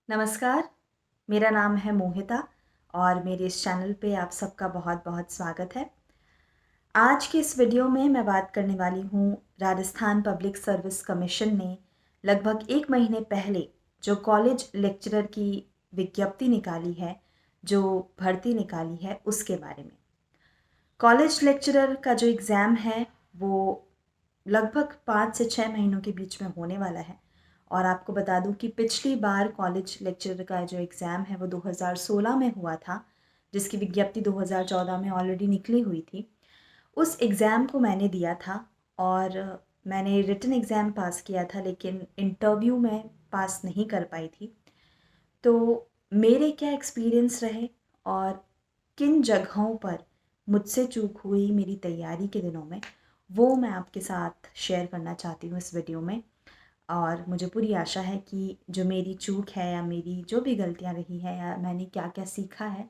नमस्कार, मेरा नाम है मोहिता और मेरे इस चैनल पे आप सबका बहुत-बहुत स्वागत है। आज की इस वीडियो में मैं बात करने वाली हूँ राजस्थान पब्लिक सर्विस कमीशन ने लगभग 1 महीने पहले जो कॉलेज लेक्चरर की विज्ञप्ति निकाली है, जो भर्ती निकाली है, उसके बारे में। कॉलेज लेक्चरर का जो एग्ज़ाम है, वो लगभग 5 से 6 महीनों के बीच में होने वाला है और आपको बता दूं कि पिछली बार कॉलेज लेक्चरर का जो एग्ज़ाम है वो 2016 में हुआ था, जिसकी विज्ञप्ति 2014 में ऑलरेडी निकली हुई थी। उस एग्ज़ाम को मैंने दिया था और मैंने रिटन एग्ज़ाम पास किया था, लेकिन इंटरव्यू में पास नहीं कर पाई थी। तो मेरे क्या एक्सपीरियंस रहे और किन जगहों पर मुझसे चूक हुई मेरी तैयारी के दिनों में, वो मैं आपके साथ शेयर करना चाहती हूँ इस वीडियो में। और मुझे पूरी आशा है कि जो मेरी चूक है या मेरी जो भी गलतियाँ रही हैं या मैंने क्या-क्या सीखा है,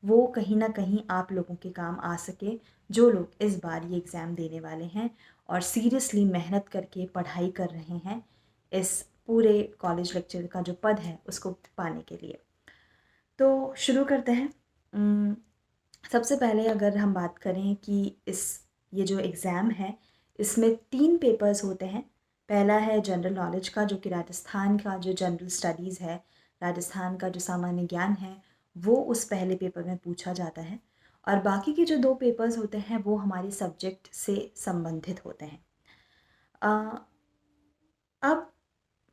वो कहीं न कहीं आप लोगों के काम आ सके, जो लोग इस बार ये एग्ज़ाम देने वाले हैं और सीरियसली मेहनत करके पढ़ाई कर रहे हैं, इस पूरे कॉलेज लेक्चरर का जो पद है, उसको पाने के लिए। तो शुरू करते हैं। सबसे पहले अगर हम बात करें कि ये जो एग्ज़ाम है, इसमें 3 पेपर्स होते हैं। पहला है जनरल नॉलेज का, जो कि राजस्थान का जो जनरल स्टडीज़ है, राजस्थान का जो सामान्य ज्ञान है, वो उस पहले पेपर में पूछा जाता है। और बाकी के जो 2 पेपर्स होते हैं, वो हमारे सब्जेक्ट से संबंधित होते हैं। अ, अब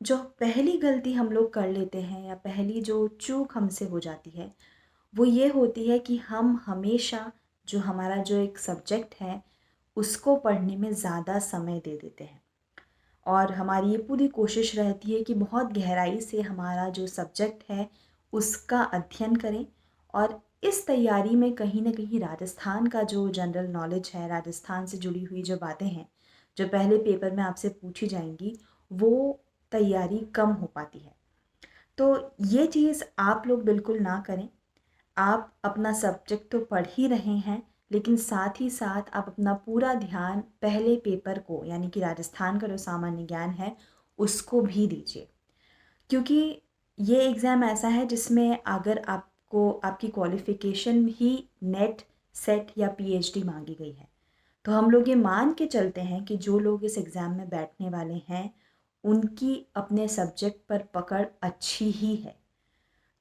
जो पहली गलती हम लोग कर लेते हैं या पहली जो चूक हमसे हो जाती है, वो ये होती है कि हम हमेशा जो हमारा जो एक सब्जेक्ट है, उसको पढ़ने में ज़्यादा समय दे देते हैं और हमारी ये पूरी कोशिश रहती है कि बहुत गहराई से हमारा जो सब्जेक्ट है, उसका अध्ययन करें। और इस तैयारी में कहीं न कहीं राजस्थान का जो जनरल नॉलेज है, राजस्थान से जुड़ी हुई जो बातें हैं, जो पहले पेपर में आपसे पूछी जाएँगी, वो तैयारी कम हो पाती है। तो ये चीज़ आप लोग बिल्कुल ना करें। आप अपना सब्जेक्ट तो पढ़ ही रहे हैं, लेकिन साथ ही साथ आप अपना पूरा ध्यान पहले पेपर को, यानी कि राजस्थान का जो सामान्य ज्ञान है, उसको भी दीजिए। क्योंकि ये एग्ज़ाम ऐसा है जिसमें अगर आपको आपकी क्वालिफ़िकेशन ही नेट, सेट या पीएचडी माँगी गई है, तो हम लोग ये मान के चलते हैं कि जो लोग इस एग्ज़ाम में बैठने वाले हैं, उनकी अपने सब्जेक्ट पर पकड़ अच्छी ही है।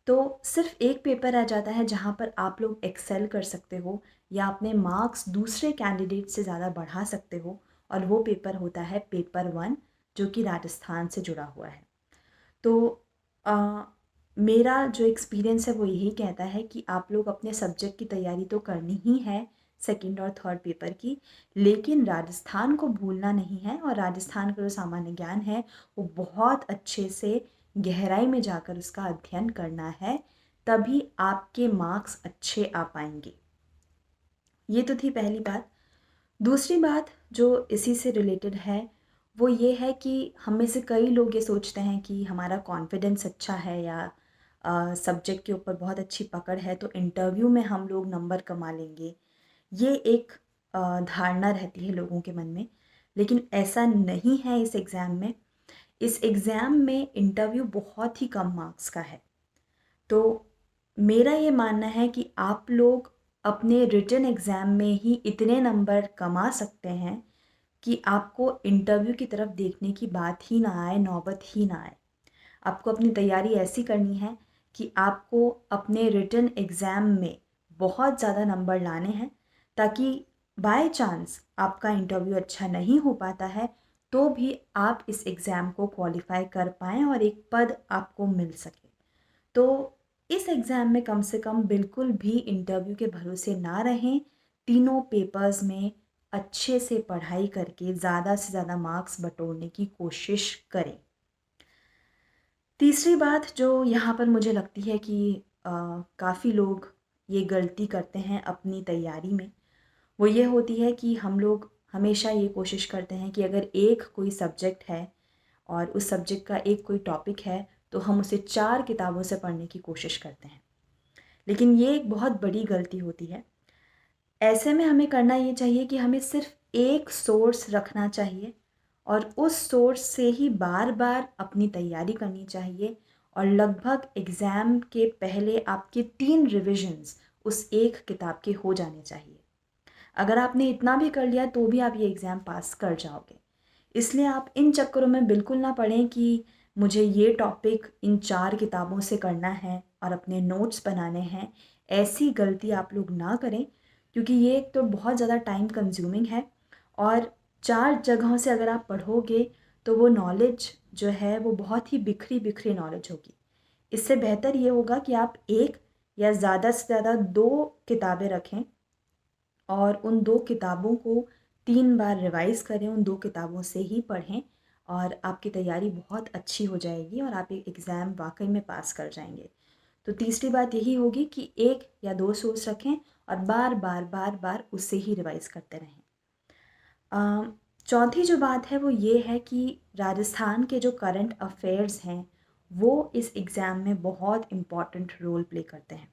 तो सिर्फ एक पेपर रह जाता है जहाँ पर आप लोग एक्सेल कर सकते हो या अपने मार्क्स दूसरे कैंडिडेट से ज़्यादा बढ़ा सकते हो, और वो पेपर होता है पेपर 1, जो कि राजस्थान से जुड़ा हुआ है। तो अ, मेरा जो एक्सपीरियंस है वो यही कहता है कि आप लोग अपने सब्जेक्ट की तैयारी तो करनी ही है, सेकंड और थर्ड पेपर की, लेकिन राजस्थान को भूलना नहीं है और राजस्थान का जो सामान्य ज्ञान है, वो बहुत अच्छे से गहराई में जाकर उसका अध्ययन करना है, तभी आपके मार्क्स अच्छे आ पाएँगे। ये तो थी पहली बात। दूसरी बात जो इसी से रिलेटेड है, वो ये है कि हम में से कई लोग ये सोचते हैं कि हमारा कॉन्फिडेंस अच्छा है या सब्जेक्ट के ऊपर बहुत अच्छी पकड़ है, तो इंटरव्यू में हम लोग नंबर कमा लेंगे। ये एक धारणा रहती है लोगों के मन में, लेकिन ऐसा नहीं है इस एग्ज़ाम में। इस एग्ज़ाम में इंटरव्यू बहुत ही कम मार्क्स का है। तो मेरा ये मानना है कि आप लोग अपने रिटन एग्ज़ाम में ही इतने नंबर कमा सकते हैं कि आपको इंटरव्यू की तरफ देखने की बात ही ना आए, नौबत ही ना आए। आपको अपनी तैयारी ऐसी करनी है कि आपको अपने रिटन एग्ज़ाम में बहुत ज़्यादा नंबर लाने हैं, ताकि बाय चांस आपका इंटरव्यू अच्छा नहीं हो पाता है, तो भी आप इस एग्ज़ाम को क्वालिफ़ाई कर पाएँ और एक पद आपको मिल सके। तो इस एग्ज़ाम में कम से कम बिल्कुल भी इंटरव्यू के भरोसे ना रहें। तीनों पेपर्स में अच्छे से पढ़ाई करके ज़्यादा से ज़्यादा मार्क्स बटोरने की कोशिश करें। तीसरी बात जो यहाँ पर मुझे लगती है कि काफ़ी लोग ये गलती करते हैं अपनी तैयारी में, वो ये होती है कि हम लोग हमेशा ये कोशिश करते हैं कि अगर एक कोई सब्जेक्ट है और उस सब्जेक्ट का एक कोई टॉपिक है, तो हम उसे 4 किताबों से पढ़ने की कोशिश करते हैं। लेकिन ये एक बहुत बड़ी गलती होती है। ऐसे में हमें करना ये चाहिए कि हमें सिर्फ़ एक सोर्स रखना चाहिए और उस सोर्स से ही बार-बार अपनी तैयारी करनी चाहिए और लगभग एग्ज़ाम के पहले आपके 3 रिविजन्स उस एक किताब के हो जाने चाहिए। अगर आपने इतना भी कर लिया तो भी आप ये एग्ज़ाम पास कर जाओगे। इसलिए आप इन चक्करों में बिल्कुल ना पड़ें कि मुझे ये टॉपिक इन 4 किताबों से करना है और अपने नोट्स बनाने हैं। ऐसी गलती आप लोग ना करें, क्योंकि ये एक तो बहुत ज़्यादा टाइम कंज्यूमिंग है और 4 जगहों से अगर आप पढ़ोगे तो वो नॉलेज जो है वो बहुत ही बिखरी नॉलेज होगी। इससे बेहतर ये होगा कि आप 1 या ज़्यादा से ज़्यादा 2 किताबें रखें और उन 2 किताबों को 3 बार रिवाइज़ करें, उन 2 किताबों से ही पढ़ें और आपकी तैयारी बहुत अच्छी हो जाएगी और आप एग्ज़ाम वाक़ई में पास कर जाएँगे। तो तीसरी बात यही होगी कि 1 या 2 सोर्स रखें और बार-बार उससे ही रिवाइज़ करते रहें। चौथी जो बात है वो ये है कि राजस्थान के जो करंट अफेयर्स हैं, वो इस एग्ज़ाम में बहुत इम्पॉर्टेंट रोल प्ले करते हैं।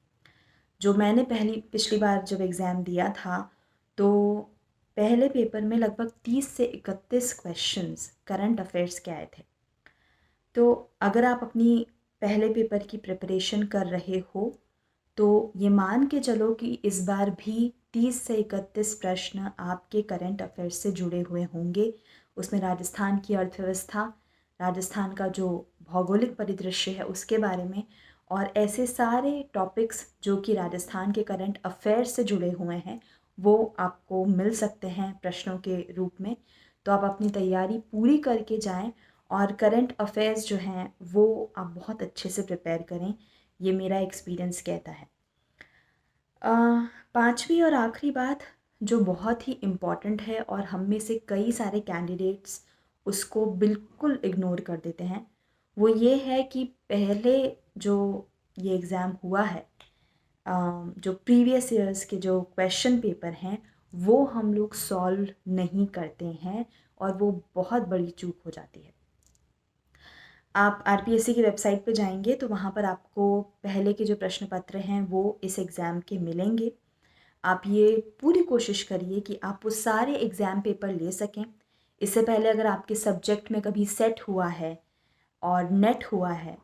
जो मैंने पिछली बार जब एग्ज़ाम दिया था, तो पहले पेपर में लगभग 30 से 31 क्वेश्चंस करंट अफेयर्स के आए थे। तो अगर आप अपनी पहले पेपर की प्रिपरेशन कर रहे हो, तो ये मान के चलो कि इस बार भी 30 से 31 प्रश्न आपके करंट अफेयर्स से जुड़े हुए होंगे। उसमें राजस्थान की अर्थव्यवस्था, राजस्थान का जो भौगोलिक परिदृश्य है उसके बारे में और ऐसे सारे टॉपिक्स जो कि राजस्थान के करंट अफेयर्स से जुड़े हुए हैं, वो आपको मिल सकते हैं प्रश्नों के रूप में। तो आप अपनी तैयारी पूरी करके जाएँ और करंट अफेयर्स जो हैं वो आप बहुत अच्छे से प्रिपेयर करें। ये मेरा एक्सपीरियंस कहता है। 5वीं और आखिरी बात जो बहुत ही इम्पॉर्टेंट है और हम में से कई सारे कैंडिडेट्स उसको बिल्कुल इग्नोर कर देते हैं, वो ये है कि पहले जो ये एग्ज़ाम हुआ है, जो प्रीवियस ईयर्स के जो क्वेश्चन पेपर हैं वो हम लोग सॉल्व नहीं करते हैं और वो बहुत बड़ी चूक हो जाती है। आप आरपीएससी की वेबसाइट पे जाएंगे तो वहाँ पर आपको पहले के जो प्रश्न पत्र हैं वो इस एग्ज़ाम के मिलेंगे। आप ये पूरी कोशिश करिए कि आप वो सारे एग्ज़ाम पेपर ले सकें। इससे पहले अगर आपके सब्जेक्ट में कभी सेट हुआ है और नेट हुआ है,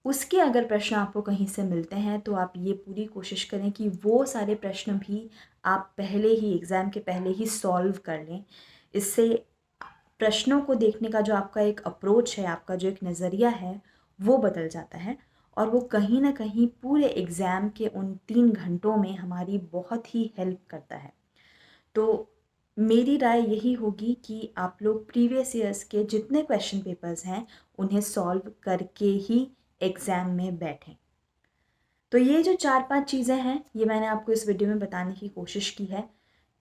उसके अगर प्रश्न आपको कहीं से मिलते हैं तो आप ये पूरी कोशिश करें कि वो सारे प्रश्न भी आप पहले ही एग्ज़ाम के पहले ही सॉल्व कर लें। इससे प्रश्नों को देखने का जो आपका एक अप्रोच है, आपका जो एक नज़रिया है, वो बदल जाता है और वो कहीं न कहीं पूरे एग्ज़ाम के उन 3 घंटों में हमारी बहुत ही हेल्प करता है। तो मेरी राय यही होगी कि आप लोग प्रीवियस ईयर्स के जितने क्वेश्चन पेपर्स हैं, उन्हें सॉल्व करके ही एग्ज़ाम में बैठें। तो ये जो 4-5 चीज़ें हैं, ये मैंने आपको इस वीडियो में बताने की कोशिश की है।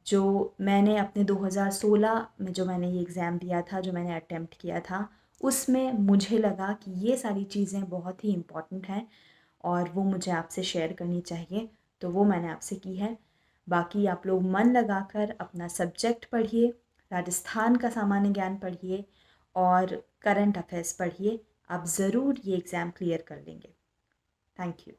जो मैंने अपने 2016 में जो मैंने ये एग्ज़ाम दिया था, जो मैंने अटेम्प्ट किया था, उसमें मुझे लगा कि ये सारी चीज़ें बहुत ही इम्पॉर्टेंट हैं और वो मुझे आपसे शेयर करनी चाहिए, तो वो मैंने आपसे की है। बाकी आप लोग मन लगाकर अपना सब्जेक्ट पढ़िए, राजस्थान का सामान्य ज्ञान पढ़िए और करंट अफेयर्स पढ़िए। आप ज़रूर ये एग्ज़ाम क्लियर कर लेंगे। Thank you.